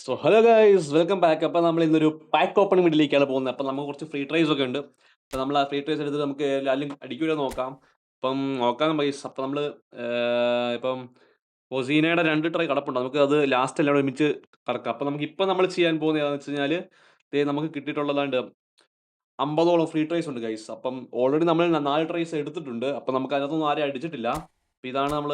So hello guys welcome back. അപ്പോൾ നമ്മൾ ഇന്നൊരു പാക്ക് ഓപ്പണിംഗ് വീഡിയോയിലേക്കാണ് പോകുന്നത്. അപ്പോൾ നമുക്ക് കുറച്ച് ഫ്രീ ട്രൈസ് ഒക്കെ ഉണ്ട്. അപ്പോൾ നമ്മൾ ആ ഫ്രീ ട്രൈസ് എടുത്ത് നമുക്ക് ആരും അടിക്കൂല നോക്കാം. അപ്പം നോക്കാം ഗൈസ്. അപ്പോൾ നമ്മൾ ഇപ്പം ഒസീനയുടെ 2 ട്രൈ കിടപ്പുണ്ട്. നമുക്ക് അത് ലാസ്റ്റ് എല്ലാം കൂടെ ഒരുമിച്ച് കറക്കാം. അപ്പോൾ നമുക്കിപ്പോൾ നമ്മൾ ചെയ്യാൻ പോകുന്നത് ഏതാണെന്ന് വെച്ച് കഴിഞ്ഞാൽ നമുക്ക് കിട്ടിയിട്ടുള്ളതാണ്ട് 50ഓളം ഫ്രീ ട്രൈസ് ഉണ്ട് ഗൈസ്. അപ്പം ഓൾറെഡി നമ്മൾ 4 ട്രൈസ് എടുത്തിട്ടുണ്ട്. അപ്പോൾ നമുക്ക് അതിനകത്തൊന്നും ആരെയും അടിച്ചിട്ടില്ല. അപ്പോൾ ഇതാണ് നമ്മൾ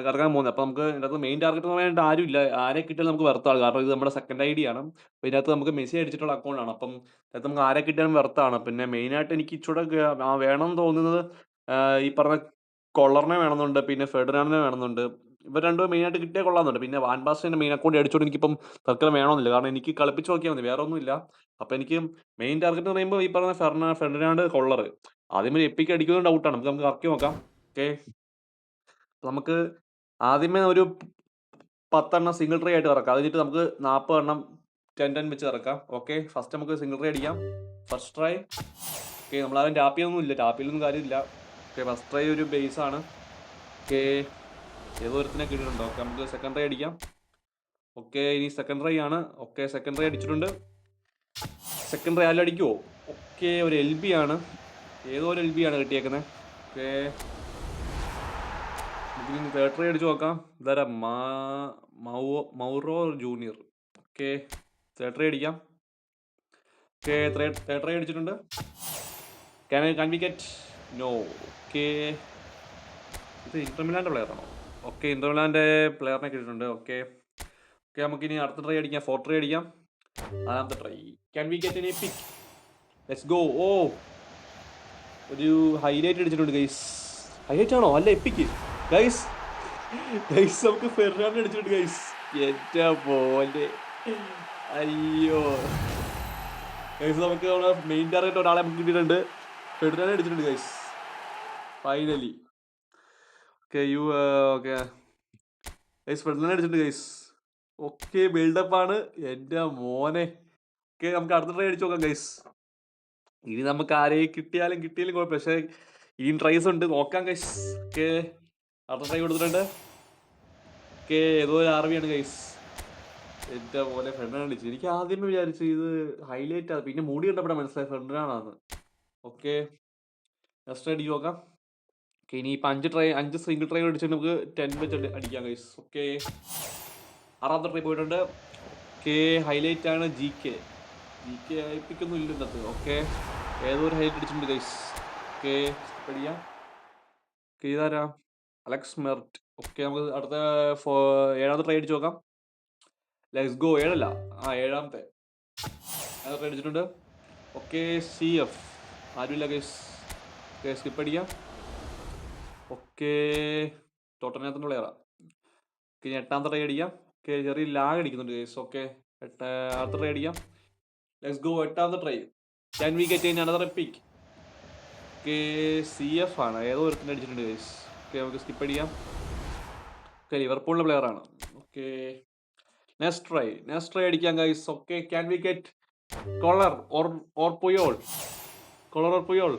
കറങ്ങാൻ പോകുന്നത്. അപ്പോൾ നമുക്ക് ഇതിനകത്ത് മെയിൻ ടാർഗറ്റ് എന്ന് പറയാനായിട്ട് ആരുമില്ല. ആരെ കിട്ടിയാലും നമുക്ക് വെർത്താണ്. കാരണം ഇത് നമ്മുടെ സെക്കൻഡ് ഐഡിയാണ്. അപ്പോൾ ഇതിനകത്ത് നമുക്ക് മെസ്സി അടിച്ചിട്ടുള്ള അക്കൗണ്ടാണ്. അപ്പം ഇതിനകത്ത് നമുക്ക് ആരെ കിട്ടിയാലും വെർത്താണ്. പിന്നെ മെയിനായിട്ട് എനിക്ക് ഇച്ചിരൂടെ വേണമെന്ന് തോന്നുന്നത് ഈ പറഞ്ഞ കൊള്ളറിനെ വേണമെന്നുണ്ട്. പിന്നെ ഫെഡറിനാൻഡിനെ വേണമെന്നുണ്ട്. ഇവർ രണ്ടും മെയിനായിട്ട് കിട്ടിയാൽ കൊള്ളാമെന്നുണ്ട്. പിന്നെ വാൻ ബാസ്റ്റൻ്റെ മെയിൻ അക്കൗണ്ട് അടിച്ചുകൊണ്ട് എനിക്കിപ്പം തൽക്കാലം വേണമെന്നില്ല. കാരണം എനിക്ക് കളിപ്പിച്ച് നോക്കിയാൽ മതി. വേറെ ഒന്നുമില്ല. അപ്പോൾ എനിക്ക് മെയിൻ ടാർഗറ്റ് എന്ന് പറയുമ്പോൾ ഈ പറഞ്ഞ ഫെർഡിനാൻഡ്, കൊള്ളർ. ആദ്യമേ എപ്പിക്ക് അടിക്കുന്നത് ഡൗട്ടാണ്. നമുക്ക് കറക്കി നോക്കാം. ഓക്കെ. നമുക്ക് ആദ്യമേ ഒരു 10 എണ്ണം സിംഗിൾ ട്രൈ ആയിട്ട് ഇറക്കാം. അത് കഴിഞ്ഞിട്ട് നമുക്ക് 40 എണ്ണം 10 വെച്ച് ഇറക്കാം. ഓക്കെ. ഫസ്റ്റ് നമുക്ക് സിംഗിൾ ട്രൈ അടിക്കാം. First try. ഓക്കെ. നമ്മളാരും ടാപ്പ് ചെയ്യൊന്നും ഇല്ല. ടാപ്പ് ചെയ്യലൊന്നും കാര്യമില്ല. ഓക്കെ. ഫസ്റ്റ് ട്രൈ ഒരു ബേസ് ആണ്. ഓക്കെ. ഏതോ ഒരുത്തിനെ കിട്ടിയിട്ടുണ്ട്. ഓക്കെ. നമുക്ക് സെക്കൻഡ് ട്രൈ അടിക്കാം. ഓക്കെ. ഇനി സെക്കൻഡ് ട്രൈ ആണ്. ഓക്കെ. സെക്കൻഡ് ട്രൈ അടിച്ചിട്ടുണ്ട്. സെക്കൻഡ് ട്രൈ ആരും അടിക്കുമോ? ഓക്കെ. ഒരു എൽ ബി ആണ്. ഏതോ ഒരു എൽ ബി ആണ് കിട്ടിയേക്കുന്നത്. ഓക്കെ. നമുക്കിനി തേർഡ് ട്രൈ അടിച്ച് നോക്കാം. ഇതാരാ? Mauro junior. Okay. Third try അടിക്കാം. ഓക്കെ. തേർഡ് ട്രൈ അടിച്ചിട്ടുണ്ട്. Can we get? No. Okay. ഇത് ഇന്റർ മിലാൻ്റെ പ്ലെയറാണോ? ഓക്കെ. ഇന്റർ മിലാൻ്റെ പ്ലെയറിനെ കിട്ടിയിട്ടുണ്ട്. ഓക്കെ. ഓക്കെ. നമുക്കിനി അടുത്ത ട്രൈ അടിക്കാം. ഫോർത്ത് ട്രൈ അടിക്കാം. നാലാമത്തെ try. Can we get an epic? Let's go. Oh, ഒരു ഹൈലൈറ്റ് അടിച്ചിട്ടുണ്ട് ഗൈസ്. ഹൈലൈറ്റ് ആണോ? അല്ല, എപ്പിക്ക് ഗൈസ്. ഗൈസ് നമുക്ക് ഫെർണാൻഡ് അടിച്ചിട്ടുണ്ട് ഗൈസ്. എൻ്റെ പോലെ. അയ്യോ ഗൈസ്, നമുക്ക് നമ്മുടെ മെയിൻ ടാർഗറ്റ് ഒരാളെ നമുക്ക് കിട്ടിയിട്ടുണ്ട്. ഫെർണാൻഡ് അടിച്ചിട്ടുണ്ട് guys. Finally. Okay. Okay guys, Ferdinand അടിച്ചിട്ടുണ്ട് ഗൈസ്. ഓക്കെ. ബിൽഡപ്പ് ആണ് എൻ്റെ മോനെ. ഓക്കെ. നമുക്ക് അടുത്ത ട്രൈ അടിച്ച് നോക്കാം ഗൈസ്. ഇനി നമുക്ക് ആരെയും കിട്ടിയാലും കുഴപ്പം. പക്ഷേ ഇനിയും ട്രൈസ് ഉണ്ട്. നോക്കാം ഗൈസ്. ഓക്കെ. അടുത്ത ട്രൈ കൊടുത്തിട്ടുണ്ട്. ഓക്കെ. ഏതോ ഒരു ആർമിയാണ് ഗൈസ്. എൻ്റെ പോലെ ഫെർണാൻഡ് അടിച്ചു. എനിക്ക് ആദ്യമേ വിചാരിച്ചു ഇത് ഹൈലൈറ്റ് ആണ്. പിന്നെ മൂടി കണ്ടപ്പോഴാണ് മനസ്സിലായി ഫെർണാൻഡാണെന്ന്. ഓക്കെ. നെക്സ്റ്റ് അടിച്ച് നോക്കാം. ഓക്കെ. ഇനി ഇപ്പം 5 സിംഗിൾ ട്രൈ അടിച്ചിട്ട് നമുക്ക് 10 വെച്ച് അടിക്കാം ഗൈസ്. ഓക്കെ. ആറാമത്തെ ട്രൈ പോയിട്ടുണ്ട്. ഓക്കെ. ഹൈലൈറ്റ് ആണ് ജി കെ ഏൽപ്പിക്കൊന്നും ഇല്ല ഇന്നത്തെ. ഓക്കെ. ഏതോ ഒരു ഹൈലൈറ്റ് അടിച്ചിട്ടുണ്ട് ഗൈസ്. ഓക്കെ. അടിക്കാം. ഓക്കെ. ഇതാരാ? അലക്സ് മെർട്ട്. ഓക്കെ. നമുക്ക് അടുത്ത ഏഴാമത്തെ ട്രൈ അടിച്ച് നോക്കാം. Let's go. ഏഴല്ല, ഏഴാമത്തെ ട്രൈ അടിച്ചിട്ടുണ്ട്. ഓക്കെ. സി എഫ് ആരുമില്ല ഗൈസ്. ഓക്കെ. സ്കിപ്പ് അടിക്കാം. ഓക്കെ. ടോട്ടനകത്തിൻ്റെ പ്ലെയറാ. ഓക്കെ. ഇനി എട്ടാമത്തെ ട്രൈ അടിക്കാം. ഓക്കെ. ചെറിയ ലാഗ് അടിക്കുന്നുണ്ട് ഗൈസ്. ഓക്കെ. അടുത്ത ട്രൈ അടിക്കാം. Let's go. എട്ടാമത്തെ try. Can we get in another epic? Okay. CF എഫ് ആണ്. ഏതോ ഒരുത്തിന് അടിച്ചിട്ടുണ്ട് ഗൈസ്. ഓക്കെ. നമുക്ക് സ്കിപ്പ് അടിക്കാം. ഓക്കെ. ലിവർപൂളിൻ്റെ പ്ലെയറാണ്. ഓക്കെ. നെക്സ്റ്റ് ട്രൈ അടിക്കാം guys. Okay. Can we get Koller or Puyol? Koller or Puyol?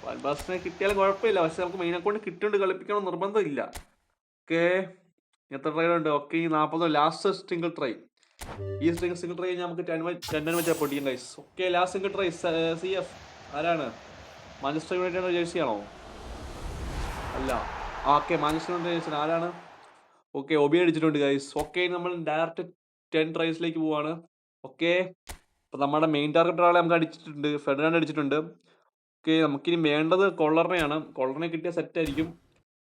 വാൽബാസിനെ കിട്ടിയാലും കുഴപ്പമില്ല. പക്ഷെ നമുക്ക് മെയിൻ അക്കൗണ്ട് കിട്ടുന്നുണ്ട്. കളിപ്പിക്കണം നിർബന്ധമില്ല. ഓക്കെ. എത്ര ട്രൈ ഉണ്ട്? ഓക്കെ. ഈ 40 ലാസ്റ്റ് സിംഗിൾ ട്രൈ. ഈ സിംഗിൾ ട്രൈ കഴിഞ്ഞാൽ നമുക്ക് 10 വെച്ചാൽ പൊട്ടിക്കും guys. Okay. Last single try. C F ആരാണ്? മാഞ്ചസ്റ്റർ യുണൈറ്റഡ് ജേഴ്സി ആണോ? അല്ല. ഓക്കെ. മാഞ്ചസ്റ്റർ യുണൈറ്റഡ് ജേഴ്സി ആരാണ്? ഓക്കെ. ഒബി അടിച്ചിട്ടുണ്ട് ഗൈസ്. ഓക്കെ. നമ്മൾ ഡയറക്റ്റ് 10 ട്രൈസിലേക്ക് പോവാണ്. ഓക്കെ. അപ്പോൾ നമ്മുടെ മെയിൻ ടാർഗറ്റ് ഒരാളെ നമുക്ക് അടിച്ചിട്ടുണ്ട്. ഫെർഡിനാൻഡ് അടിച്ചിട്ടുണ്ട്. ഓക്കെ. നമുക്കിനി വേണ്ടത് കൊള്ളറിനെയാണ്. കൊള്ളറിനെ കിട്ടിയാൽ സെറ്റ് ആയിരിക്കും.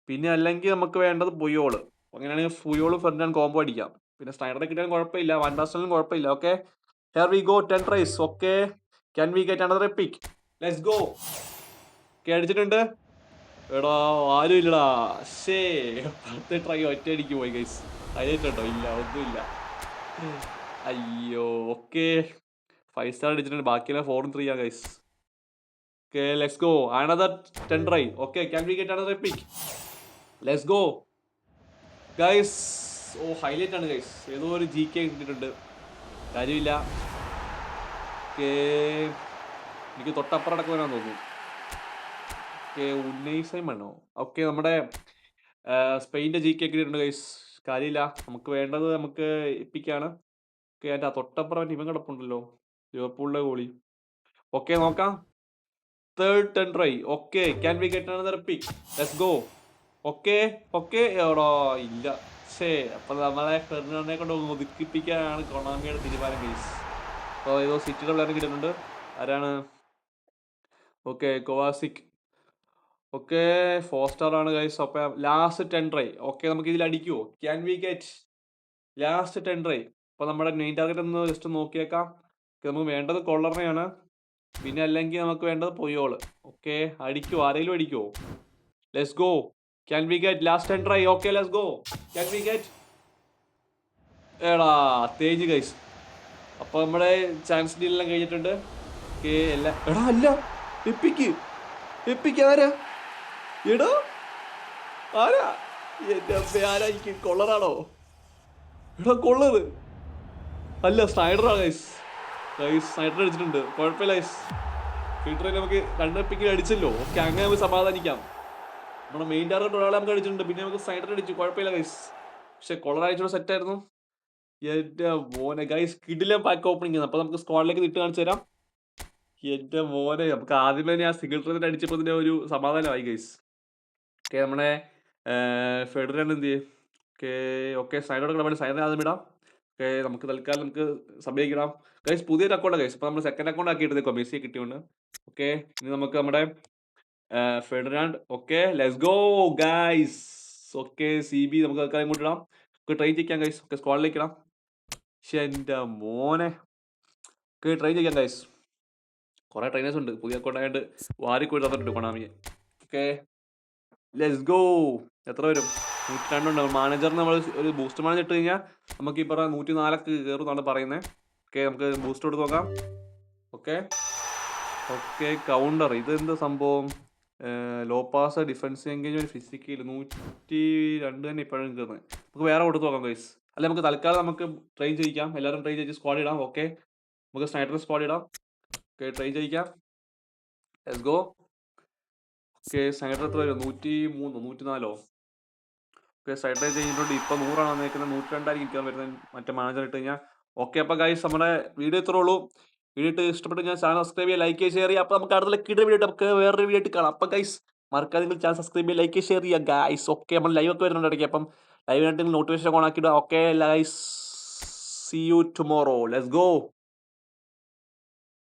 പിന്നെ അല്ലെങ്കിൽ നമുക്ക് വേണ്ടത് പുയോള്. അങ്ങനെയാണെങ്കിൽ പുയോളും ഫെർഡിനാൻഡ് കോംബോ അടിക്കാം. പിന്നെ സ്നൈഡറെ കിട്ടിയാലും കുഴപ്പമില്ല. വാൻ ബാസ്റ്റനും കുഴപ്പമില്ല. Okay. Here we go. 10 tries. Okay. Can we get another epic? Let's go. Okay. അടിച്ചിട്ടുണ്ട്. എടാ, ആരും ഇല്ലടാ. ശേ, 10 ട്രൈ ഒറ്റയടിക്ക് പോയി ഗൈസ്. ഹൈലൈറ്റ് ഉണ്ടോ? ഇല്ല, ഒന്നുമില്ല. അയ്യോ. ഓക്കെ. 5 സ്റ്റാർ അടിച്ചിട്ടുണ്ട്. ബാക്കിയെല്ലാം 4 3 guys. Okay. Let's go. Another 10 try. Okay. Can we get another epic? Let's go guys. ഓ, ഹൈലൈറ്റ് ആണ് ഗൈസ്. ഏതോ ഒരു ജി കെ കിട്ടിയിട്ടുണ്ട്. കാര്യമില്ല. ഓക്കെ. എനിക്ക് തൊട്ടപ്പുറം അടക്കുവാനാന്ന് തോന്നുന്നു. ഓക്കെ. ഉന്നയിസൈമാണോ? ഓക്കെ. നമ്മുടെ സ്പെയിൻ്റെ ജി കെ കിട്ടിയിട്ടുണ്ട് ഗൈസ്. കാര്യമില്ല. നമുക്ക് വേണ്ടത് നമുക്ക് എപ്പിക്കാണ്. ഓക്കെ, അതിൻ്റെ തൊട്ടപ്പുറം ഇവൻ കിടപ്പുണ്ടല്ലോ, ലിവർപൂളിലെ ഗോളി. ഓക്കെ, നോക്കാം. Third ten try. Okay, can we get another pick? Let's go. Okay okay, എവിടോ ഇല്ല. ശേ, അപ്പൊ നമ്മളെ ഫെർണാണ്ടിനെ കൊണ്ട് ഒതുക്കിപ്പിക്കാനാണ് കൊണാമിയുടെ തീരുമാനം ഗൈസ്. അപ്പോൾ ഏതോ സിറ്റിയുടെ പ്ലെയർ കിട്ടുന്നുണ്ട്. ആരാണ്? Okay, Kovacic. ഓക്കെ, 4 സ്റ്റാർ ആണ് ഗൈസ്. അപ്പം ലാസ്റ്റ് 10 ട്രൈ. ഓക്കെ, നമുക്ക് ഇതിൽ അടിക്കുമോ? Can we get last 10 try? അപ്പോൾ നമ്മുടെ മെയിൻ ടാർഗറ്റ് ഒന്ന് ജസ്റ്റ് നോക്കിയേക്കാം. നമുക്ക് വേണ്ടത് കൊള്ളറിനെയാണ്, പിന്നെ അല്ലെങ്കിൽ നമുക്ക് വേണ്ടത് പൊയ്യോള്. ഓക്കെ, അടിക്കുമോ? ആരെങ്കിലും അടിക്കുമോ? Let's go. Can we get last 10 try? Okay, let's go. Can we get? എടാ തേജ് ഗൈസ്. അപ്പോൾ നമ്മുടെ ചാൻസ് ഡീലെല്ലാം കഴിഞ്ഞിട്ടുണ്ട്. ഓക്കെ, എല്ലാം എടാ അല്ല, എപ്പിക്ക് ആരാ? എടോ ആരാ? എൻ്റെ അമ്മേ, ആരായിരിക്കും? കൊള്ളറാണോ? എടാ കൊള്ളറ് അല്ല, സ്നൈഡറാ ഗൈസ്. സ്നൈഡർ അടിച്ചിട്ടുണ്ട്. കുഴപ്പമില്ല ഗൈസ്, ഫിൽറ്ററിൽ നമുക്ക് 2 എപ്പിക്കിൽ അടിച്ചല്ലോ. ഓക്കെ, അങ്ങനെ നമുക്ക് സമാധാനിക്കാം. നമ്മുടെ മെയിൻ ടാർഗറ്റ് ഒരാളെ നമുക്ക് അടിച്ചിട്ടുണ്ട്, പിന്നെ നമുക്ക് സ്നൈഡർ അടിച്ചു. കുഴപ്പമില്ല ഗൈസ്, പക്ഷെ കൊള്ളർ അടിച്ചോടെ സെറ്റായിരുന്നു. എൻ്റെ മോനെ ഗൈസ്, കിടിലൻ പാക്ക് ഓപ്പണിംഗ്. അപ്പോൾ നമുക്ക് സ്ക്വാഡിലേക്ക് ഇട്ട് കാണിച്ചു തരാം. എൻ്റെ മോനെ, നമുക്ക് ആദ്യമേ തന്നെ ആ സിംഗിൾ ട്രെയിൻ അടിച്ചപ്പോൾ തന്നെ ഒരു സമാധാനമായി ഗൈസ്. ഓക്കെ, നമ്മുടെ ഫെഡറൽ എന്ത് ചെയ്യും? ഓക്കെ ഓക്കെ, സൈഡോടെ വേണ്ടി സൈഡിനെ ആദ്യം ഇടാം. ഓക്കെ, നമുക്ക് തൽക്കാലം നമുക്ക് സമീപിക്കണം ഗൈസ്. പുതിയൊരു അക്കൗണ്ട് ഗൈസ്, ഇപ്പോൾ നമ്മൾ സെക്കൻഡ് അക്കൗണ്ട് ആക്കി എടുത്തേക്കോ മെസ്സിയെ കിട്ടിയോണ്ട്. ഓക്കെ, ഇനി നമുക്ക് നമ്മുടെ Ferdinand. Okay, let's go guys. Okay, C B നമുക്ക് തൽക്കാലം ഇങ്ങോട്ട് ഇടാം. ഓക്കെ, ട്രൈ ചെയ്യാം ഗൈസ്. ഓക്കെ, സ്ക്വാഡിലേക്ക് ഇടാം. പക്ഷെ എൻ്റെ മോനെ, ഓക്കെ ട്രൈ ചെയ്യാം ഗൈസ്. കുറേ ട്രെയിനേഴ്സ് ഉണ്ട്, പുതിയ അക്കൗണ്ട് ആയതുകൊണ്ട് വാരിക്കൂടി തന്നിട്ടുണ്ട് കൊണാമിയെ. Okay, let's go. എത്ര വരും? 102 ഉണ്ടാവും. മാനേജറിന് നമ്മൾ ഒരു ബൂസ്റ്റ് മാനേജർ ഇട്ട് കഴിഞ്ഞാൽ നമുക്ക് ഈ പറഞ്ഞ 104 കയറും എന്നാണ് പറയുന്നത്. ഓക്കെ, നമുക്ക് ബൂസ്റ്റ് എടുത്ത് നോക്കാം. Okay okay, counter. ഇത് എന്താ സംഭവം? Low pass, defence engagement, physical 102 തന്നെ ഇപ്പോഴും കയറുന്നത്. നമുക്ക് വേറെ കൊടുത്ത് നോക്കാം ഗൈസ്. അല്ല, നമുക്ക് തൽക്കാലം നമുക്ക് ട്രെയിൻ ചെയ്യിക്കാം. എല്ലാവരും ട്രെയിൻ ചെയ്ത് സ്ക്വാഡ് ഇടാം. ഓക്കെ, നമുക്ക് സ്നൈഡർ സ്ക്വാഡ് ഇടാം. ഓക്കെ, ട്രെയിൻ ചെയ്യിക്കാം. Let's go. ഓക്കെ, സ്നൈഡർ എത്ര വരും? 103, 104. ഓക്കെ, സൈഡ് റൈസ് ചെയ്തിട്ടുണ്ട്. ഇപ്പോൾ 100 വന്നേക്കുന്നത്. 102 ആയിരിക്കും വരുന്നത് മറ്റേ മാനേജർ ഇട്ട് കഴിഞ്ഞാൽ. ഓക്കെ, അപ്പോൾ ഗൈസ് നമ്മുടെ വീഡിയോ ഇത്രേ ഉള്ളൂ. വീഡിയോ ഇട്ട് ഇഷ്ടപ്പെട്ട് ഞാൻ ചാനൽ സബ്സ്ക്രൈബ് ചെയ്യുക, ലൈക്ക് ചെയ്യുക, ഷെയർ ചെയ്യുക. അപ്പോൾ നമുക്ക് അടുത്ത കിട്ടുന്ന വീഡിയോ നമുക്ക് വേറൊരു വീഡിയോ ഇട്ട് കാണാം. അപ്പോൾ ഗൈസ് മറക്കാതെ നിങ്ങൾ ചാനൽ സബ്സ്ക്രൈബ് ചെയ്യുക, ലൈക്ക് ഷെയർ ചെയ്യുക ഗൈസ്. ഓക്കെ, നമ്മൾ ലൈവ് ഒക്കെ വരുന്നുണ്ട് ഇടയ്ക്ക്. അപ്പം ലൈവിനായിട്ട് നോട്ടിഫിക്കേഷൻ ഓൺ ആക്കിയിടുക. Okay guys, see you tomorrow. Let's go.